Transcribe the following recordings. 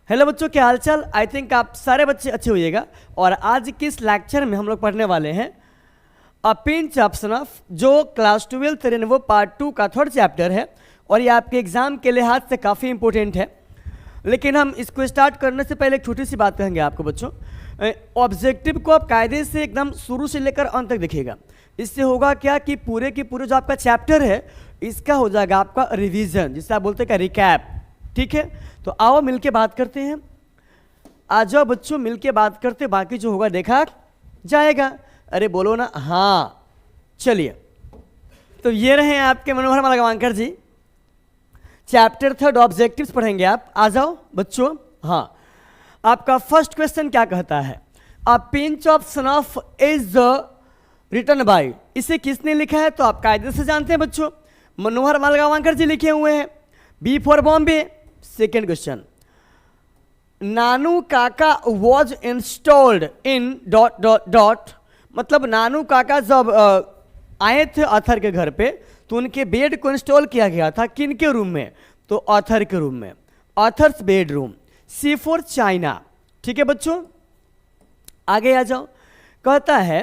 Hello बच्चों, क्या हालचाल। आई थिंक आप सारे बच्चे अच्छे होइएगा। और आज के इस लेक्चर में हम लोग पढ़ने वाले हैं अ पिंच ऑफ सनफ, जो क्लास 12 रेनवो पार्ट 2 का 3rd चैप्टर है। और ये आपके एग्जाम के लिहाज से काफ़ी इंपॉर्टेंट है। लेकिन हम इसको स्टार्ट करने से पहले एक छोटी सी बात कहेंगे आपको बच्चों। ऑब्जेक्टिव को आप कायदे से एकदम शुरू से लेकर अंत तक देखिएगा। इससे होगा क्या कि पूरे के पूरे जो आपका चैप्टर है इसका हो जाएगा आपका रिवीजन, जिसे आप बोलते हैं क्या, रिकैप। ठीक है, तो आओ मिलके बात करते हैं। आ जाओ बच्चों, मिलके बात करते, बाकी जो होगा देखा जाएगा। अरे बोलो ना हाँ। चलिए, तो ये रहे आपके मनोहर मालगांवकर जी। चैप्टर 3 ऑब्जेक्टिव्स पढ़ेंगे आप। आ जाओ बच्चों। हाँ, आपका फर्स्ट क्वेश्चन क्या कहता है? A pinch of snuff is written by. इसे किसने लिखा है? तो आप कायदे से जानते हैं बच्चों, मनोहर मालगांवकर जी लिखे हुए हैं। B for Bombay. Second question, Nanu Kaka was installed in dot dot dot. मतलब नानू काका जब आए थे ऑथर के घर पे तो उनके बेड को इंस्टॉल किया गया था किन के रूम में? तो ऑथर के रूम में, authors bedroom. C for China. ठीक है बच्चों, आगे आ जाओ। कहता है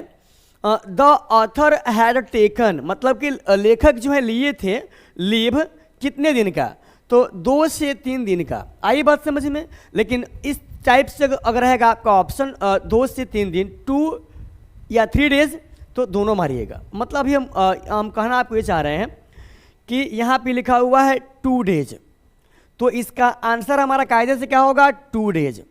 द ऑथर हैड टेकन, मतलब कि लेखक जो है लिए थे लीव कितने दिन का? तो 2 से 3 दिन का। आई बात समझ में? लेकिन इस टाइप से अगर रहेगा आपका ऑप्शन 2 से 3 दिन, 2 या 3 डेज, तो दोनों मारिएगा। मतलब अभी हम कहना आपको ये चाह रहे हैं कि यहाँ पे लिखा हुआ है 2 डेज, तो इसका आंसर हमारा कायदे से क्या होगा? 2 डेज।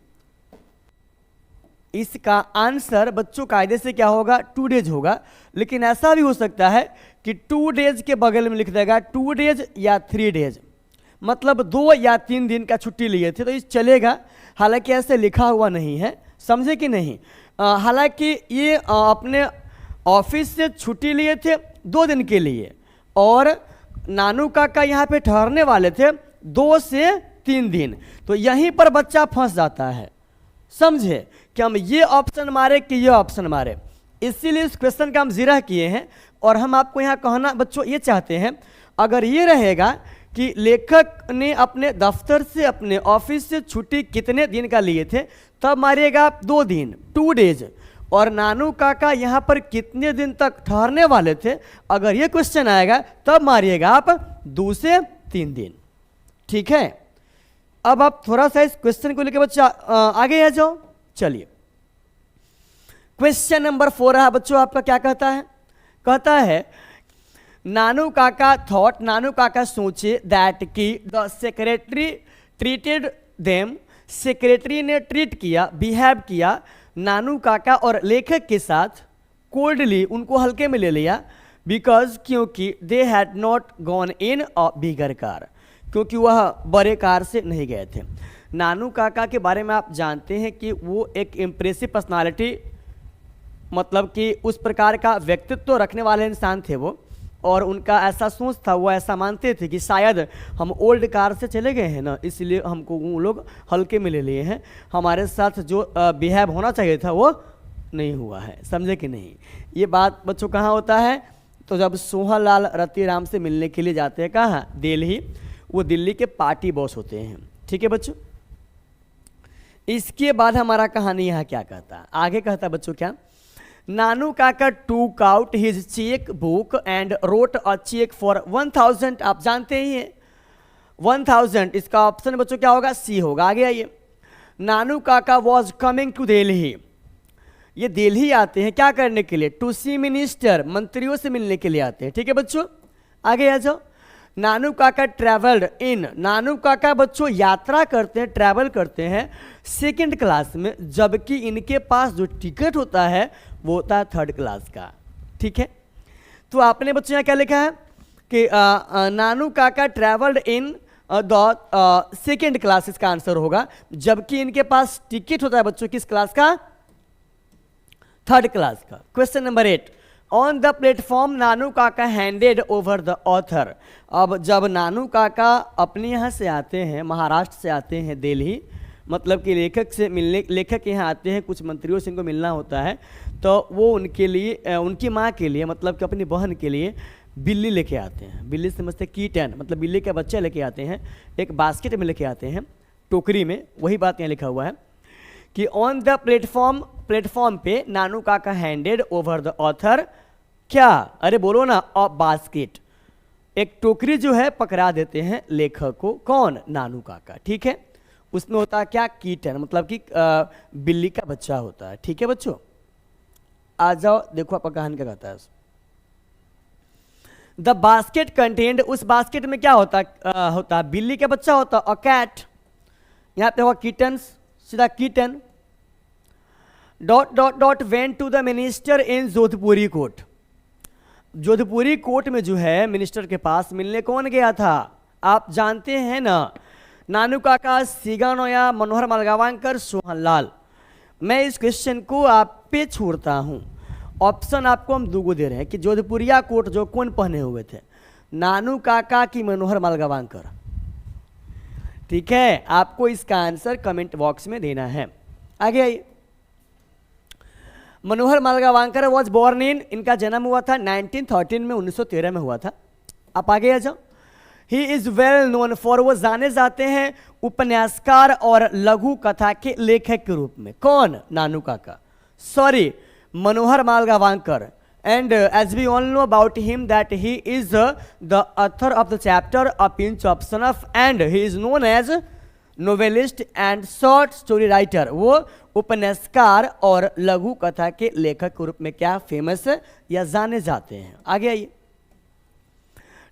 इसका आंसर बच्चों कायदे से क्या होगा? 2 डेज होगा। लेकिन ऐसा भी हो सकता है कि 2 डेज के बगल में लिख देगा 2 डेज या 3 डेज, मतलब 2 या 3 दिन का छुट्टी लिए थे, तो इस चलेगा। हालांकि ऐसे लिखा हुआ नहीं है, समझे कि नहीं। हालांकि ये अपने ऑफिस से छुट्टी लिए थे 2 दिन के लिए, और नानू काका यहाँ पे ठहरने वाले थे 2 से 3 दिन। तो यहीं पर बच्चा फंस जाता है, समझे कि हम ये ऑप्शन मारे कि ये ऑप्शन मारे। इसीलिए इस क्वेश्चन का हम जिरह किए हैं। और हम आपको यहाँ कहना बच्चों ये चाहते हैं, अगर ये रहेगा कि लेखक ने अपने दफ्तर से, अपने ऑफिस से छुट्टी कितने दिन का लिए थे, तब मारिएगा आप 2 दिन, 2 डेज। और नानू काका यहाँ पर कितने दिन तक ठहरने वाले थे, अगर ये क्वेश्चन आएगा तब मारिएगा आप 2 से 3 दिन। ठीक है, अब आप थोड़ा सा इस क्वेश्चन को लेकर बच्चा आगे आ जाओ। चलिए, क्वेश्चन नंबर 4 है बच्चों आपका। क्या कहता है? कहता है नानू काका थॉट, नानू काका सोचे दैट कि the secretary treated them. Secretary ने ट्रीट किया, बिहेव किया नानू काका और लेखक के साथ कोल्डली, उनको हल्के में ले लिया। बिकॉज, क्योंकि they had not gone in a bigger car, क्योंकि वह बड़े कार से नहीं गए थे। नानू काका के बारे में आप जानते हैं कि वो एक इम्प्रेसिव पर्सनालिटी, मतलब कि उस प्रकार का व्यक्तित्व रखने वाले इंसान थे वो। और उनका ऐसा सोच था, वो ऐसा मानते थे कि शायद हम ओल्ड कार से चले गए हैं ना, इसलिए हमको वो लोग हल्के में ले लिए हैं। हमारे साथ जो बिहेव होना चाहिए था वो नहीं हुआ है, समझे कि नहीं। ये बात बच्चों कहाँ होता है? तो जब सोहनलाल रतिराम से मिलने के लिए जाते हैं, कहाँ? दिल्ली। वो दिल्ली के पार्टी बॉस होते हैं। ठीक है बच्चों, इसके बाद हमारा कहानी यहाँ क्या कहता है? आगे कहता है बच्चों क्या? Nanu Kaka took out his cheque book and wrote a cheque for 1000। आप जानते ही हैं 1000, इसका ऑप्शन बच्चों क्या होगा? सी होगा। आगे आइए। Nanu Kaka was coming to Delhi. ये दिल्ली आते हैं क्या करने के लिए? टू सी मिनिस्टर, मंत्रियों से मिलने के लिए आते हैं। ठीक है बच्चों, आगे आ जाओ। नानू काका ट्रैवल्ड इन। नानू काका बच्चों यात्रा करते हैं, ट्रैवल करते हैं 2nd क्लास में, जबकि इनके पास जो टिकट होता है वो होता है 3rd क्लास का। ठीक है, तो आपने बच्चों यहाँ क्या लिखा है कि नानू काका travelled in the 2nd class, इसका आंसर होगा। जबकि इनके पास टिकट होता है बच्चों किस क्लास का? 3rd क्लास का। Question number 8, on the platform Nanu Kaka handed over the author. अब जब नानू काका अपने यहाँ से आते हैं, महाराष्ट्र से आते हैं दिल्ली, मतलब कि लेखक से मिलने, लेखक यहाँ आते हैं, कुछ मंत्रियों से इनको मिलना होता है, तो वो उनके लिए, उनकी माँ के लिए, मतलब कि अपनी बहन के लिए बिल्ली लेके आते हैं। बिल्ली समझते किटन, मतलब बिल्ली का बच्चा लेके आते हैं, एक बास्केट में लेके आते हैं। टोकरी में, वही बात यहाँ लिखा हुआ है कि ऑन द प्लेटफॉर्म पे नानू Kaka handed over the author क्या, अरे बोलो ना, अ बास्केट, एक टोकरी जो है पकड़ा देते हैं लेखक को, कौन, नानू काका, ठीक है। उसमें होता है क्या, कीटन, मतलब कि बिल्ली का बच्चा होता है, ठीक है बच्चों। आ जाओ देखो आपका कहानी क्या कहता है। द बास्केट कंटेन्ड, उस बास्केट में क्या होता है बिल्ली का बच्चा होता, अ कैट, यहाँ पे होगा किटन्स, सीधा kitten. Dot dot dot went to the minister in Jodhpuri coat, Jodhpuri coat में जो है मिनिस्टर के पास मिलने कौन गया था, आप जानते हैं ना, नानू काका, सिगानोया, मनोहर मालगावांकर, सोहनलाल। मैं इस क्वेश्चन को आप पे छोड़ता हूं, ऑप्शन आपको हम दूगो दे रहे हैं कि जोधपुरिया कोट जो कौन पहने हुए थे, नानू काका की मनोहर मालगावांकर, ठीक है। आपको इसका आंसर कमेंट बॉक्स में देना है। आगे आइए। मनोहर मालगावांकर वॉज बॉर्न इन, इनका जन्म हुआ था 1913 में, 1913 में हुआ था। आप आगे आ जाओ। He is well known for, वो जाने जाते हैं उपन्यासकार और लघु कथा के लेखक के रूप में, कौन, Nanu Kaka, sorry Manohar Malgaonkar. And as we all know about him that he is the author of the chapter a pinch of snuff, and he is known as novelist and short story writer. वो उपन्यासकार और लघु कथा के लेखक के रूप में क्या फेमस या जाने जाते हैं। आगे आइए।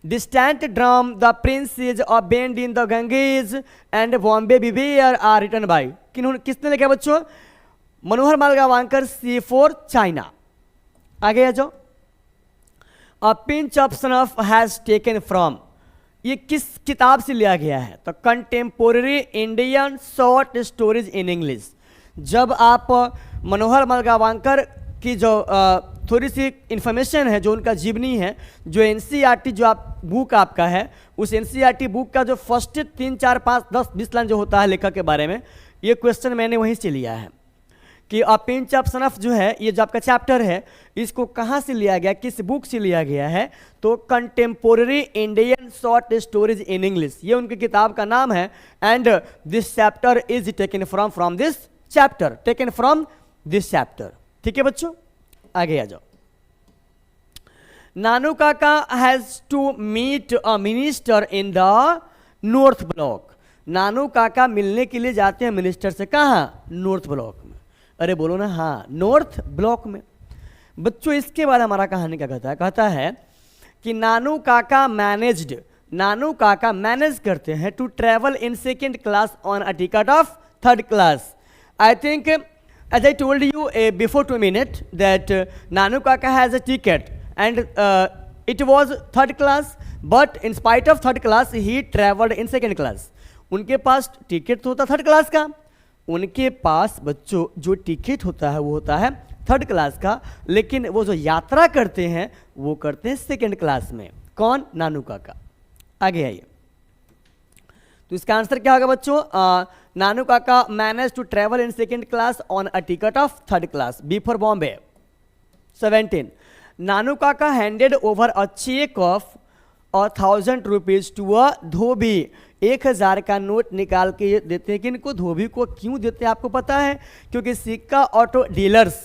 Distant drum, the princes of bend in the Ganges and Bombay Beware are written by, किसने लिखा बच्चों, मनोहर मालगावांकर, सी फॉर चाइना। आगे आ जाओ। A pinch of snuff has taken from, ये किस किताब से लिया गया है, तो contemporary Indian short stories in English. जब आप मनोहर मालगावांकर की जो थोड़ी सी इन्फॉर्मेशन है, जो उनका जीवनी है, जो एनसीईआरटी जो आप बुक आपका है, उस एनसीईआरटी बुक का जो फर्स्ट 3, 4, 5, 10, 20 लाइन जो होता है लेखक के बारे में, ये क्वेश्चन मैंने वहीं से लिया है कि अ पिंच ऑफ सनफ जो है, ये जो आपका चैप्टर है, इसको कहाँ से लिया गया, किस बुक से लिया गया है, तो contemporary Indian short stories in English, ये उनकी किताब का नाम है। And this chapter is taken from this chapter, taken from this chapter, ठीक है बच्चों। आगे आ जाओ। Nanu Kaka has to meet a minister in the North Block, Nanu Kaka मिलने के लिए जाते हैं मिनिस्टर से, कहाँ, नॉर्थ ब्लॉक में, अरे बोलो ना, हाँ, नॉर्थ ब्लॉक में। बच्चों इसके बाद हमारा कहानी क्या कहता है कि नानू काका मैनेज करते हैं to travel in second class on a ticket of third class. I think as I told you before 2 minutes that Nanu Kaka has a ticket and it was third class, but in spite of third class he traveled in second class. उनके पास ticket तो होता third class का, उनके पास बच्चों जो ticket होता है वो होता है थर्ड क्लास का, लेकिन वो जो यात्रा करते हैं वो करते हैं सेकेंड क्लास में, कौन, नानू काका। आगे आइए। तो इसका आंसर क्या होगा बच्चों, Nanu Kaka manage to travel in second class on a ticket of third class, B for Bombay. 17, Nanu Kaka handed over a cheque of 1000 rupees to a dhobi, 1000 का नोट निकाल के देते हैं। किनको, धोबी को। क्यों देते हैं आपको पता है, क्योंकि सिक्का ऑटो डीलर्स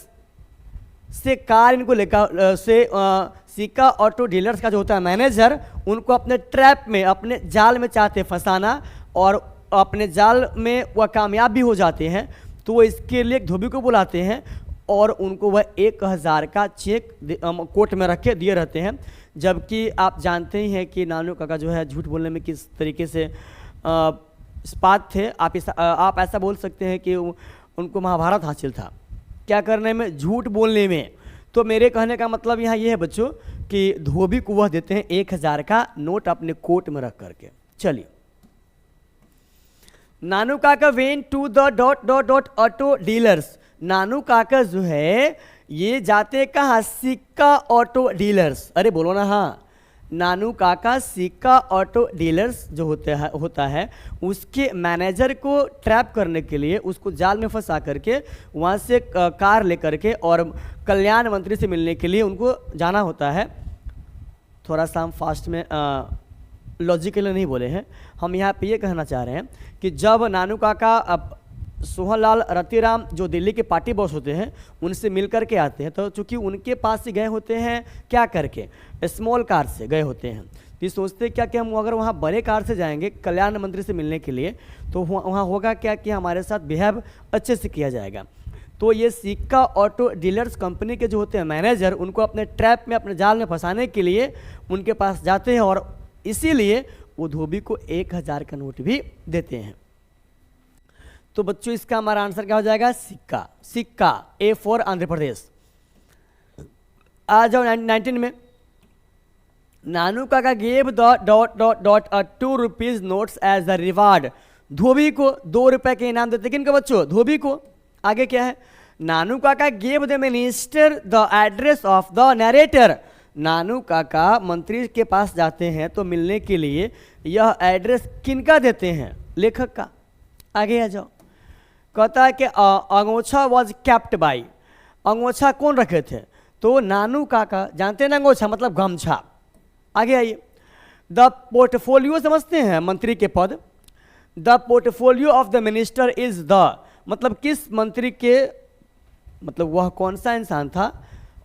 से कार इनको लेकर सिक्का ऑटो डीलर्स का जो होता है मैनेजर, उनको अपने ट्रैप में, अपने जाल में चाहते फंसाना, और अपने जाल में वह कामयाब भी हो जाते हैं, तो वो इसके लिए धोबी को बुलाते हैं और उनको वह 1000 का चेक कोर्ट में रख के दिए रहते हैं। जबकि आप जानते ही हैं कि नानू काका जो है झूठ बोलने में किस तरीके से इस्पात थे। आप ऐसा बोल सकते हैं कि उनको महाभारत हासिल था, क्या करने में, झूठ बोलने में। तो मेरे कहने का मतलब यहाँ ये है बच्चों कि धोबी को वह देते हैं 1000 का नोट अपने कोट में रख करके। चलिए, Nanu Kaka went to the dot dot dot auto dealers, Nanu Kaka जो है ये जाते कहाँ, सिक्का ऑटो डीलर्स, अरे बोलो ना, हाँ, नानू काका सिक्का ऑटो डीलर्स जो होता है उसके मैनेजर को ट्रैप करने के लिए, उसको जाल में फंसा करके वहाँ से कार लेकर के और कल्याण मंत्री से मिलने के लिए उनको जाना होता है। थोड़ा सा हम फास्ट में लॉजिकली नहीं बोले हैं, हम यहाँ पे ये कहना चाह रहे हैं कि जब नानू काका अब सोहनलाल रतिराम जो दिल्ली के पार्टी बॉस होते हैं उनसे मिल कर के आते हैं, तो चूंकि उनके पास ही गए होते हैं क्या करके, स्मॉल कार से गए होते हैं, तो ये सोचते क्या कि हम अगर वहाँ बड़े कार से जाएंगे कल्याण मंत्री से मिलने के लिए तो वहाँ होगा क्या कि हमारे साथ बिहेव अच्छे से किया जाएगा। तो ये सिक्का ऑटो डीलर्स कंपनी के जो होते हैं मैनेजर, उनको अपने ट्रैप में, अपने जाल में फंसाने के लिए उनके पास जाते हैं और इसीलिए वो धोबी को 1000 का नोट भी देते हैं। तो बच्चों इसका हमारा आंसर क्या हो जाएगा, सिक्का। सिक्का, ए फॉर आंध्र प्रदेश। आ जाओ 19 में, Nanu Kaka gave the $2 rupees notes as the reward. धोबी को 2 रुपए के इनाम देते, किनको बच्चों, धोबी को। आगे क्या है, Nanu Kaka gave the minister the address of the narrator. Nanu Kaka मंत्री के पास जाते हैं तो मिलने के लिए यह एड्रेस किनका देते हैं, लेखक का। आगे आ जाओ, कहता है कि अंगोछा वॉज कैप्ट बाई। अंगोछा कौन रखे थे, तो नानू काका। जानते हैं ना अंगोछा मतलब गमछा। आगे आइए, द पोर्टफोलियो समझते हैं, मंत्री के पद। The portfolio of the minister is the, मतलब किस मंत्री के, मतलब वह कौन सा इंसान था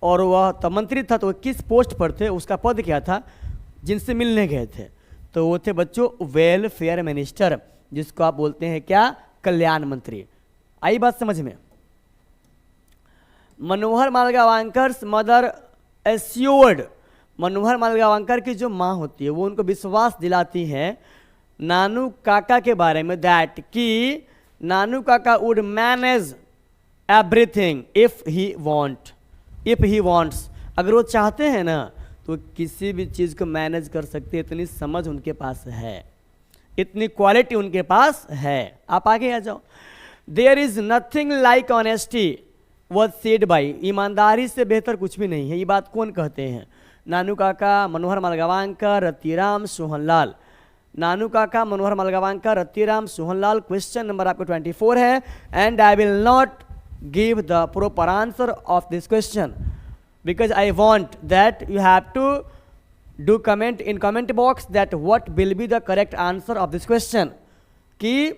और वह तो मंत्री था तो वह किस पोस्ट पर थे, उसका पद क्या था जिनसे मिलने गए थे, तो वो थे बच्चों वेलफेयर मिनिस्टर, जिसको आप बोलते हैं क्या, कल्याण मंत्री। आई बात समझ में। मनोहर मालगांवकर मदर एस्योर्ड, मनोहर मालगांवकर की जो माँ होती है वो उनको विश्वास दिलाती है नानू काका के बारे में, दैट कि नानू काका would manage everything if he wants. अगर वो चाहते हैं ना तो किसी भी चीज़ को मैनेज कर सकते, इतनी समझ उनके पास है, इतनी क्वालिटी उनके पास है। आप आगे आ जाओ, there is nothing like honesty was said by. ईमानदारी से बेहतर कुछ भी नहीं है, ये बात कौन कहते हैं, नानू काका, मनोहर मालगांवकर, रतिराम, सोहनलाल। नानू काका, मनोहर मालगांवकर, रतिराम, सोहनलाल। क्वेश्चन नंबर आपको 24 है, and I will not give the proper answer of this question because I want that you have to do comment in comment box that what will be the correct answer of this question. कि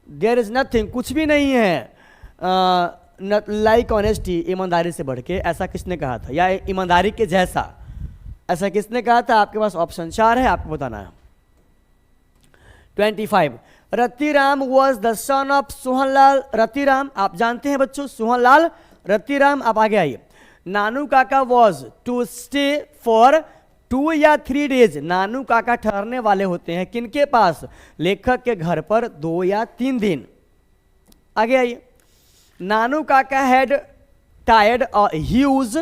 there is nothing, कुछ भी नहीं है like honesty, ईमानदारी से बढ़ के, ऐसा किसने कहा था, या ईमानदारी के जैसा ऐसा किसने कहा था। आपके पास ऑप्शन 4 है, आपको बताना है। 25, Ratiram was the son of Sohanlal Ratiram. आप जानते हैं बच्चों सोहनलाल रतिराम। आप आगे आइए, Nanu Kaka was to stay for 2 या 3 डेज। नानू काका ठहरने वाले होते हैं किनके पास, लेखक के घर पर 2 या 3 दिन। आगे आइए, Nanu Kaka had tied a huge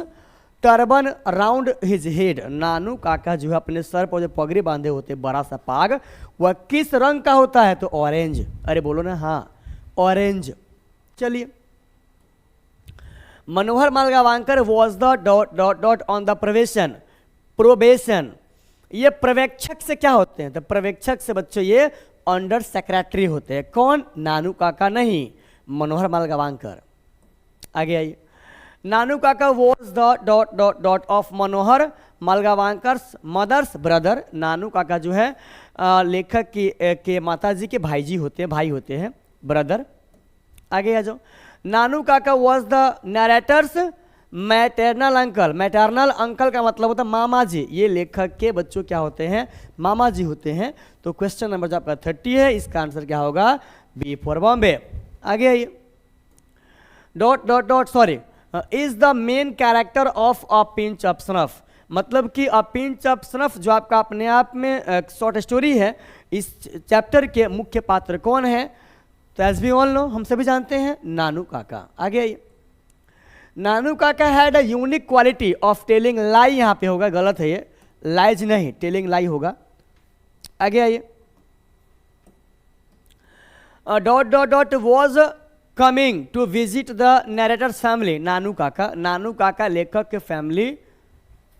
turban around his head. Nanu Kaka जो है अपने सर पर जो पगड़ी बांधे होते बड़ा सा पाग, वह किस रंग का होता है, तो ऑरेंज। अरे बोलो ना, हाँ ऑरेंज। चलिए, Manohar Malgaonkar was the ... on the probation. ये पर्यवेक्षक से क्या होते हैं, तो पर्यवेक्षक से बच्चों ये अंडर सेक्रेटरी होते हैं। कौन, नानू काका नहीं, मनोहर मालगांवकर। आगे आइए, Nanu Kaka was the ... of Manohar Malgaonkar mother's brother. Nanu Kaka जो है लेखक के माताजी के भाई होते हैं, ब्रदर। आगे आ जाओ, Nanu Kaka was the narrator's maternal uncle. Maternal uncle का मतलब होता है मामा जी। ये लेखक के बच्चों क्या होते हैं, मामा जी होते हैं। तो क्वेश्चन नंबर जो आपका 30 है, इसका आंसर क्या होगा, बी फॉर बॉम्बे। आगे आइए, ... sorry is the main character of a pinch of snuff. मतलब कि अ पिंच ऑफ स्नफ जो आपका अपने आप में शॉर्ट स्टोरी है, इस चैप्टर के मुख्य पात्र कौन है, तो एज वी ऑल नो, हम सभी जानते हैं, नानू काका। आगे आइए, Nanu Kaka had a unique quality of telling लाई। यहाँ पे होगा, गलत है ये, लाइज नहीं, टेलिंग लाई होगा। आगे आइए, ... was coming to visit the narrator's family. Nanu Kaka लेखक के फैमिली,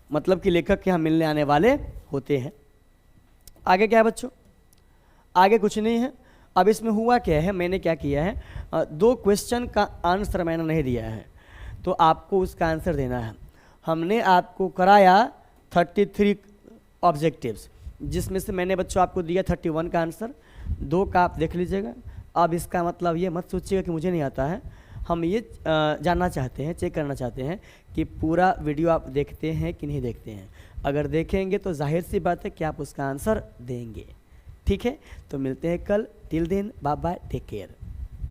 मतलब कि लेखक के यहाँ मिलने आने वाले होते हैं। आगे क्या है बच्चों, आगे कुछ नहीं है। अब इसमें हुआ क्या है, मैंने क्या किया है, 2 क्वेश्चन का आंसर मैंने नहीं दिया है, तो आपको उसका आंसर देना है। हमने आपको कराया 33 ऑब्जेक्टिव्स, जिसमें से मैंने बच्चों आपको दिया 31 का आंसर, 2 का आप देख लीजिएगा। अब इसका मतलब ये मत सोचिएगा कि मुझे नहीं आता है, हम ये जानना चाहते हैं, चेक करना चाहते हैं कि पूरा वीडियो आप देखते हैं कि नहीं देखते हैं। अगर देखेंगे तो जाहिर सी बात है कि आप उसका आंसर देंगे। ठीक है, तो मिलते हैं कल। Till then bye bye, take care.